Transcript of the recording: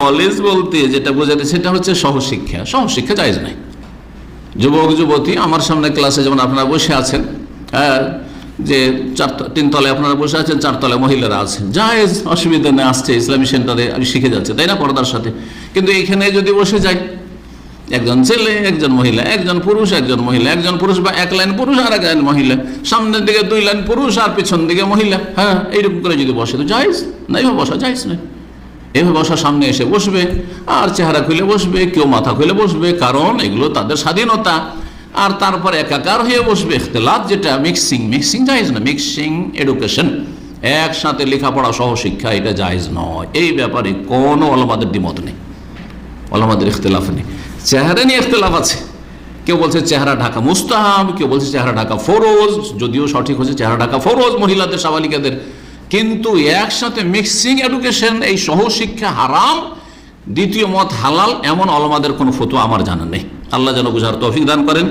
College বলতে যেটা বোঝাতে সেটা হচ্ছে সহশিক্ষা। সহশিক্ষা জায়েজ নাই। যুবক যুবতী আমার সামনে ক্লাসে যেমন আপনারা বসে আছেন, যে তিনতলায় আপনারা বসে আছেন, চারতলায় মহিলারা আছেন, জায়েজ, অসুবিধা নেই, আসছে ইসলামী সেন্টারে শিখে যাচ্ছে, তাই না, পর্দার সাথে। কিন্তু এখানে যদি বসে যাই, একজন ছেলে একজন মহিলা, একজন পুরুষ একজন মহিলা, একজন পুরুষ বা এক লাইন পুরুষ আর এক লাইন মহিলা, সামনের দিকে দুই লাইন পুরুষ আর পিছন দিকে মহিলা, এইরকম করে যদি বসে তো জায়েজ না, এইভাবে বসা জায়েজ নয়। এভাবে বসা, সামনে এসে বসবে আর চেহারা খুলে বসবে, কেউ মাথা খুলে বসবে, কারণ এগুলো তাদের স্বাধীনতা। আর তারপর একাকার হয়ে বসবে। ইখতিলাত যেটা মিক্সিং জায়েজ না। মিক্সিং এডুকেশন, একসাথে লেখাপড়া সহ শিক্ষা, এটা জায়েজ নয়। এই ব্যাপারে কোনো ওলামাদের দ্বিমত নেই, ওলামাদের ইখতিলাফ নেই। চেহারা নিয়ে ইখতিলাফ আছে। কেউ বলছে চেহারা ঢাকা মুস্তাহাব, কেউ বলছে চেহারা ঢাকা ফরজ, যদিও সঠিক হচ্ছে চেহারা ঢাকা ফরজ মহিলাদের, সাবালিকাদের। কিন্তু একসাথে মিক্সিং এডুকেশন, এই সহশিক্ষা হারাম, দ্বিতীয় মত হালাল, এমন ওলামাদের কোনো ফতোয়া আমার জানা নেই। আল্লাহ যেন বুঝার তৌফিক দান করেন।